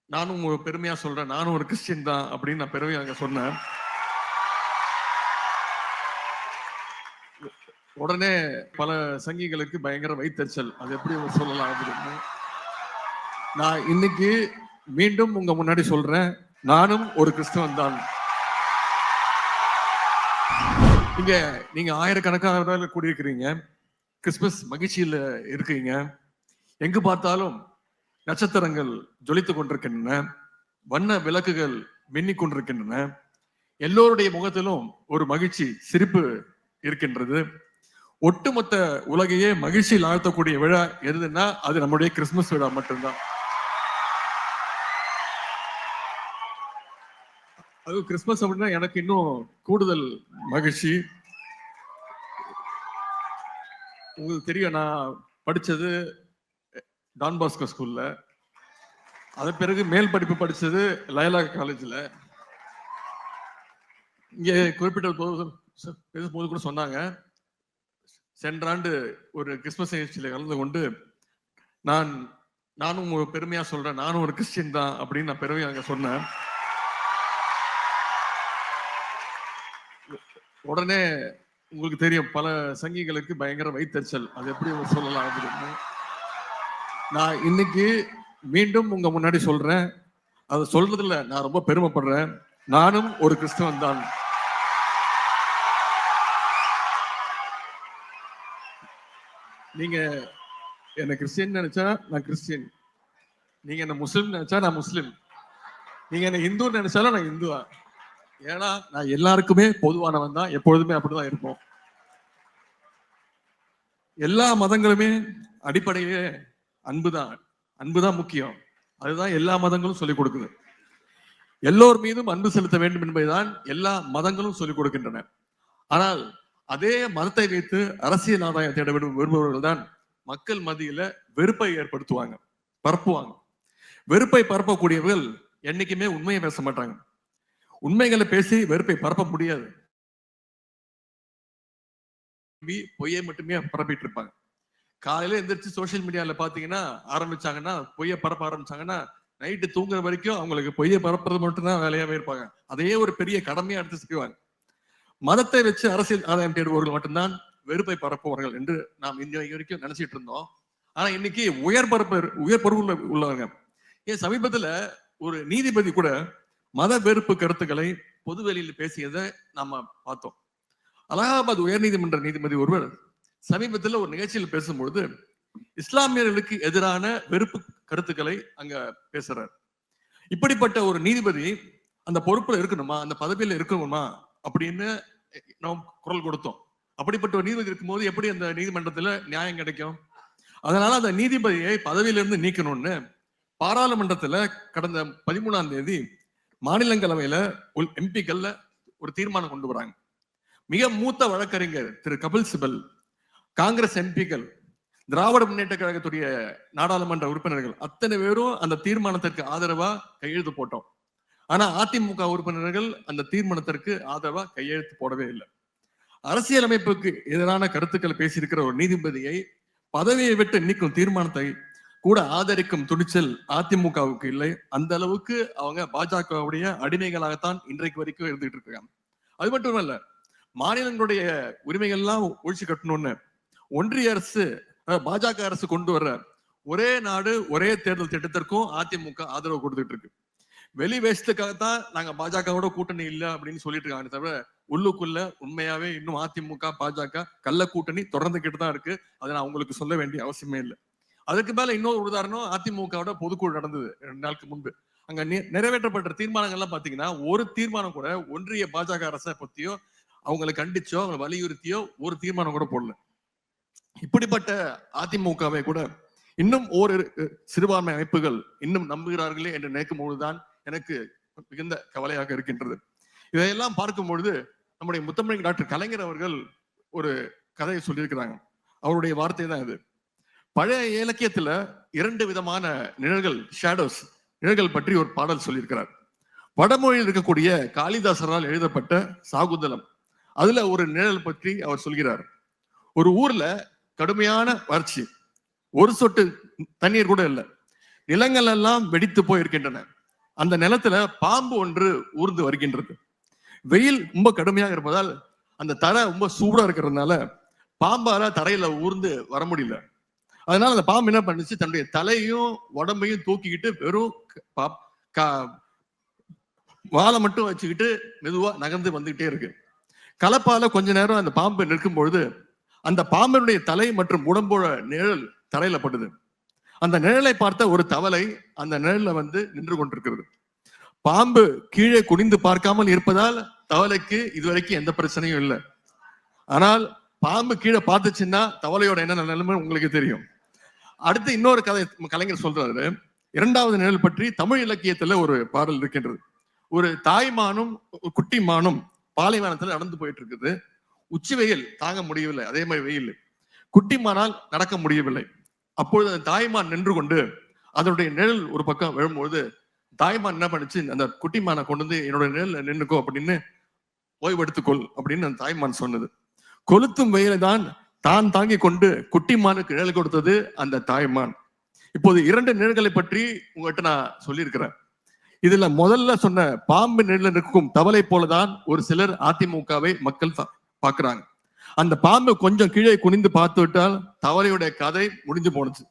நானும் பெருமையா சொல்றேன், நானும் ஒரு கிறிஸ்டியன் தான் அப்படின்னு நான் பெருமையா அங்க சொன்னேன். உடனே பல சங்கிகளுக்கு பயங்கர வைத்தறிச்சல். அது எப்படி சொல்லலாம் அப்படின்னு நான் இன்னைக்கு மீண்டும் உங்க முன்னாடி சொல்றேன், நானும் ஒரு கிறிஸ்தவன் தான். இங்க நீங்க ஆயிரக்கணக்கான கூடியிருக்கிறீங்க, கிறிஸ்துமஸ் மகிழ்ச்சியில இருக்கீங்க. எங்கு பார்த்தாலும் நட்சத்திரங்கள் ஜொலித்துக் கொண்டிருக்கின்றன, வண்ண விளக்குகள் மின்னிக் கொண்டிருக்கின்றன. எல்லோருடைய முகத்திலும் ஒரு மகிழ்ச்சி, சிரிப்பு இருக்கின்றது. ஒட்டுமொத்த உலகையே மகிழ்ச்சியில் ஆழ்த்தக்கூடிய விழா எதுன்னா அது நம்முடைய கிறிஸ்துமஸ் விழா மட்டும்தான். அது கிறிஸ்துமஸ் அப்படின்னா எனக்கு இன்னும் கூடுதல் மகிழ்ச்சி. உங்களுக்கு தெரியும், நான் படிச்சது டான் பாஸ்கோ ஸ்கூல்ல, அதன் பிறகு மேல் படிப்பு படிச்சது லயலா காலேஜ்ல. இங்கே குறிப்பிட்ட பேசும்போது கூட சொன்னாங்க, சென்ற ஆண்டு ஒரு கிறிஸ்துமஸ் நிகழ்ச்சியில கலந்து கொண்டு நானும் பெருமையா சொல்றேன், நானும் ஒரு கிறிஸ்டியன் தான் அப்படின்னு நான் பெருமையா அங்க சொன்னேன். உடனே உங்களுக்கு தெரியும், பல சங்கிகளுக்கு பயங்கர வைத்தறிச்சல். அது எப்படி சொல்லலாம் அப்படின்னு நான் இன்னைக்கு மீண்டும் உங்க முன்னாடி சொல்றேன். அதை சொல்றதுல நான் ரொம்ப பெருமைப்படுறேன். நானும் ஒரு கிறிஸ்தவன் தான். நீங்க என்ன கிறிஸ்டியன் நினைச்சா நான் கிறிஸ்டியன், நீங்க என்ன முஸ்லிம் நினைச்சா நான் முஸ்லிம், நீங்க என்ன இந்து நினைச்சாலும் நான் இந்துவா. ஏன்னா நான் எல்லாருக்குமே பொதுவானவன் தான், எப்பொழுதுமே அப்படிதான் இருப்போம். எல்லா மதங்களுமே அடிப்படையே அன்புதான், அன்புதான் முக்கியம். அதுதான் எல்லா மதங்களும் சொல்லிக் கொடுக்குது. எல்லோர் மீதும் அன்பு செலுத்த வேண்டும் என்பதுதான் எல்லா மதங்களும் சொல்லிக் கொடுக்கின்றன. ஆனால் அதே மதத்தை வைத்து அரசியல் ஆதாயம் தேட விரும்புபவர்கள் தான் மக்கள் மத்தியில வெறுப்பை ஏற்படுத்துவாங்க, பரப்புவாங்க. வெறுப்பை பரப்பக்கூடியவர்கள் என்னைக்குமே உண்மையை பேச மாட்டாங்க. உண்மைகளை பேசி வெறுப்பை பரப்ப முடியாது, பொய்யை மட்டுமே பரப்பிட்டு இருப்பாங்க. காலையில எந்திரிச்சு சோசியல் மீடியால பாத்தீங்கன்னா ஆரம்பிச்சாங்கன்னா, பொய்யை பரப்ப ஆரம்பிச்சாங்கன்னா, நைட்டு தூங்குற வரைக்கும் அவங்களுக்கு பொய்யை பரப்புறது மட்டும்தான் வேலையாவே இருப்பாங்க. அதையே ஒரு பெரிய கடமையா எடுத்து செய்வாங்க. மதத்தை வச்சு அரசியல் ஆதாயம் தேடுபவர்கள் மட்டும்தான் வெறுப்பை பரப்புவார்கள் என்று நாம் இன்ன வரைக்கும் நினைச்சிட்டு இருந்தோம். ஆனா இன்னைக்கு உயர் பொறுப்புள்ள உள்ளவங்க, ஏன் சமீபத்துல ஒரு நீதிபதி கூட மத வெறுப்பு கருத்துக்களை பொதுவெளியில் பேசியதை நாம பார்த்தோம். அலகாபாத் உயர் நீதிமன்ற நீதிபதி ஒருவர் சமீபத்தில் ஒரு நிகழ்ச்சியில் பேசும்பொழுது இஸ்லாமியர்களுக்கு எதிரான வெறுப்பு கருத்துக்களை அங்க பேசுறார். இப்படிப்பட்ட ஒரு நீதிபதி அந்த பொறுப்புல இருக்கணுமா, அந்த பதவியில இருக்கணுமா அப்படின்னு நாம் குரல் கொடுத்தோம். அப்படிப்பட்ட ஒரு நீதிபதி இருக்கும்போது எப்படி அந்த நீதிமன்றத்துல நியாயம் கிடைக்கும்? அதனால அந்த நீதிபதியை பதவியிலிருந்து நீக்கணும்னு பாராளுமன்றத்துல கடந்த 13ஆம் தேதி மாநிலங்களவையில எம்பிக்கள்ல ஒரு தீர்மானம் கொண்டு வராங்க. மிக மூத்த வழக்கறிஞர் திரு கபில் சிபல், காங்கிரஸ் எம்பிக்கள், திராவிட முன்னேற்ற கழகத்துடைய நாடாளுமன்ற உறுப்பினர்கள் அத்தனை பேரும் அந்த தீர்மானத்திற்கு ஆதரவா கையெழுத்து போட்டோம். ஆனா அதிமுக உறுப்பினர்கள் அந்த தீர்மானத்திற்கு ஆதரவா கையெழுத்து போடவே இல்லை. அரசியலமைப்புக்கு எதிரான கருத்துக்களை பேசியிருக்கிற ஒரு நீதிபதியை பதவியை விட்டு நீக்கும் தீர்மானத்தை கூட ஆதரிக்கும் துணிச்சல் அதிமுகவுக்கு இல்லை. அந்த அளவுக்கு அவங்க பாஜகவுடைய அடிமைகளாகத்தான் இன்றைக்கு வரைக்கும் இருந்துகிட்டு இருக்காங்க. அது மட்டுமல்ல, மாநிலங்களுடைய உரிமைகள்லாம் ஒழிச்சு கட்டணும்னு ஒன்றிய அரசு, பாஜக அரசு கொண்டு வர்ற ஒரே நாடு ஒரே தேர்தல் திட்டத்திற்கும் அதிமுக ஆதரவு கொடுத்துட்டு இருக்கு. வெளி வேஷத்துக்காகத்தான் நாங்க பாஜகவோட கூட்டணி இல்லை அப்படின்னு சொல்லிட்டு இருக்காங்க, தவிர உள்ளுக்குள்ள உண்மையாவே இன்னும் அதிமுக பாஜக கள்ள கூட்டணி தொடர்ந்துகிட்டு தான் இருக்கு. அதை நான் உங்களுக்கு சொல்ல வேண்டிய அவசியமே இல்லை. அதுக்கு மேல இன்னொரு உதாரணம், அதிமுகவோட பொதுக்குழு நடந்தது 2 நாளுக்கு முன்பு. அங்க நிறைவேற்றப்பட்ட தீர்மானங்கள்லாம் பாத்தீங்கன்னா ஒரு தீர்மானம் கூட ஒன்றிய பாஜக அரசை பத்தியோ அவங்களை கண்டிச்சோ அவங்களை வலியுறுத்தியோ ஒரு தீர்மானம் கூட போடல. இப்படிப்பட்ட அதிமுகவை கூட இன்னும் ஒரு சிறுபான்மை அமைப்புகள் இன்னும் நம்புகிறார்களே என்று நினைக்கும் பொழுதுதான் எனக்கு மிகுந்த கவலையாக இருக்கின்றது. இதையெல்லாம் பார்க்கும் பொழுது நம்முடைய முத்தமிழ் டாக்டர் கலைஞர் அவர்கள் ஒரு கதையை சொல்லியிருக்கிறாங்க. அவருடைய வார்த்தை தான் இது. பழைய இலக்கியத்துல 2 விதமான நிழல்கள், ஷேடோஸ், நிழல்கள் பற்றி ஒரு பாடல் சொல்லியிருக்கிறார். வடமொழியில் இருக்கக்கூடிய காளிதாசரால் எழுதப்பட்ட சாகுந்தலம், அதுல ஒரு நிழல் பற்றி அவர் சொல்கிறார். ஒரு ஊர்ல கடுமையான வறட்சி, ஒரு சொட்டு தண்ணீர் கூட இல்லை, நிலங்கள் எல்லாம் வெடித்து போயிருக்கின்றன, அந்த நிலத்துல பாம்பு ஒன்று ஊர்ந்து வருகின்றது. வெயில் ரொம்ப கடுமையாக இருப்பதால் அந்த தரை ரொம்ப சூடா இருக்கிறதுனால பாம்பால தரையில ஊர்ந்து வர முடியல. அதனால அந்த பாம்பு என்ன பண்ணுச்சு, தன்னுடைய தலையும் உடம்பையும் தூக்கிக்கிட்டு வெறும் வாழை மட்டும் வச்சுக்கிட்டு மெதுவா நகர்ந்து வந்துகிட்டே இருக்கு. கலப்பால கொஞ்ச நேரம் அந்த பாம்பு நிற்கும் பொழுது அந்த பாம்பினுடைய தலை மற்றும் உடம்போட நிழல் தரையில படுது. அந்த நிழலை பார்த்த ஒரு தவளை அந்த நிழல்ல வந்து நின்று கொண்டிருக்கிறது. பாம்பு கீழே குனிந்து பார்க்காமல் இருப்பதால் தவளைக்கு இதுவரைக்கும் எந்த பிரச்சனையும் இல்லை. ஆனால் பாம்பு கீழே பார்த்துச்சுன்னா தவளையோட என்ன நிலைமை உங்களுக்கு தெரியும். அடுத்து இன்னொரு கதை கலைஞர் சொல்றாரு. இரண்டாவது நிழல் பற்றி தமிழ் இலக்கியத்துல ஒரு பாடல் இருக்கின்றது. ஒரு தாய்மானும் குட்டி மானும் பாலைவனத்துல நடந்து போயிட்டு இருக்குது. உச்சி வெயில் தாங்க முடியவில்லை, அதே மாதிரி வெயில். குட்டிமானால் நடக்க முடியவில்லை. அப்பொழுது அந்த தாய்மான் நின்று கொண்டு அதனுடைய நிழல் ஒரு பக்கம் விழும்பொழுது தாய்மான் என்ன பண்ணுச்சு, அந்த குட்டிமானை கொண்டு வந்து என்னோட நிழல் நின்றுக்கோ அப்படின்னு ஓய்வெடுத்துக்கொள் அப்படின்னு அந்த தாய்மான் சொன்னது. கொளுத்தும் வெயிலை தான் தான் தாங்கி கொண்டு குட்டிமானுக்கு நிழல் கொடுத்தது அந்த தாய்மான். இப்போது இரண்டு நிழல்களை பற்றி உங்ககிட்ட நான் சொல்லியிருக்கிறேன். இதுல முதல்ல சொன்ன பாம்பு நிழல் இருக்கும் தவளை போலதான் ஒரு சிலர் அதிமுகவை மக்கள் பாக்குறாங்க. அந்த பாம்பு கொஞ்சம் கீழே குனிந்து பார்த்து விட்டால் தவளையுடைய கதை முடிஞ்சு போனுச்சு.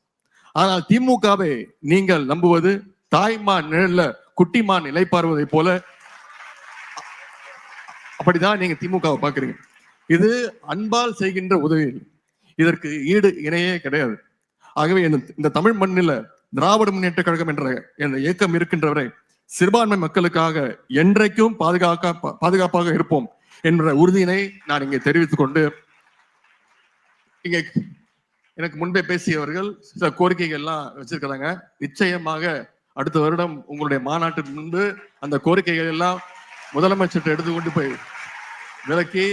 ஆனால் திமுகவை நீங்கள் நம்புவது தாய்மான் நிழல்ல குட்டிமான் இலைப்பாறுவதை போல, அப்படிதான் நீங்க திமுகவை பாக்குறீங்க. இது அன்பால் செய்கின்ற உதவி, இதற்கு ஈடு இணையே கிடையாது. ஆகவே இந்த தமிழ் மண்ணில திராவிட முன்னேற்ற கழகம் என்ற இந்த இயக்கம் இருக்கின்றவரை சிறுபான்மை மக்களுக்காக என்றைக்கும் பாதுகாப்பாக இருப்போம் என்ற உறுதியினை நான் இங்கே தெரிவித்துக் கொண்டு, இங்க எனக்கு முன்பே பேசியவர்கள் சில கோரிக்கைகள் எல்லாம் வச்சிருக்கிறாங்க. நிச்சயமாக அடுத்த வருடம் உங்களுடைய மாநாட்டுக்கு முன்பு அந்த கோரிக்கைகள் எல்லாம் முதலமைச்சர் எடுத்துக்கொண்டு போய் விலக்கி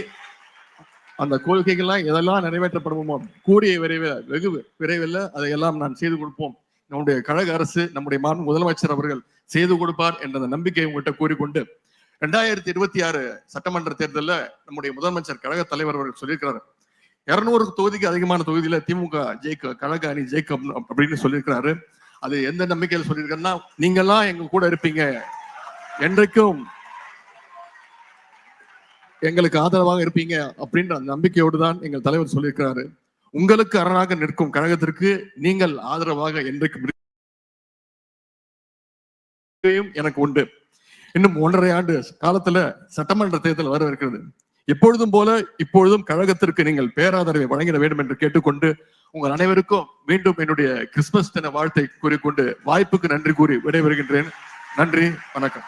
அந்த கோரிக்கைகள்லாம் எதெல்லாம் நிறைவேற்றப்படுமோ கூடிய விரைவில், வெகு விரைவில் அதையெல்லாம் நான் செய்து கொடுப்போம். நம்முடைய கழக அரசு, நம்முடைய முதலமைச்சர் அவர்கள் செய்து கொடுப்பார் என்ற நம்பிக்கையை உங்கள்கிட்ட கூறிக்கொண்டு, 2026 சட்டமன்ற தேர்தலில் நம்முடைய முதலமைச்சர் கழக தலைவர் அவர்கள் சொல்லியிருக்கிறார், 200 தொகுதிக்கு அதிகமான தொகுதியில திமுக ஜெயிக்க, கழக அணி ஜெயிக்கும் அப்படின்னு சொல்லியிருக்கிறாரு. அது எந்த நம்பிக்கையில் சொல்லியிருக்காருன்னா, நீங்கெல்லாம் எங்க கூட இருப்பீங்க, என்றைக்கும் எங்களுக்கு ஆதரவாக இருப்பீங்க அப்படின்ற அந்த நம்பிக்கையோடு தான் எங்கள் தலைவர் சொல்லியிருக்கிறாரு. உங்களுக்கு அரணாக நிற்கும் கழகத்திற்கு நீங்கள் ஆதரவாக என்றைக்கும் எனக்கு உண்டு. இன்னும் 1.5 ஆண்டு காலத்துல சட்டமன்ற தேர்தல் வர இருக்கிறது. எப்பொழுதும் போல இப்பொழுதும் கழகத்திற்கு நீங்கள் பேராதரவை வழங்கிட வேண்டும் என்று கேட்டுக்கொண்டு, உங்கள் அனைவருக்கும் மீண்டும் என்னுடைய கிறிஸ்துமஸ் தின வாழ்த்தை கூறிக்கொண்டு வாய்ப்புக்கு நன்றி கூறி விடைபெறுகின்றேன். நன்றி, வணக்கம்.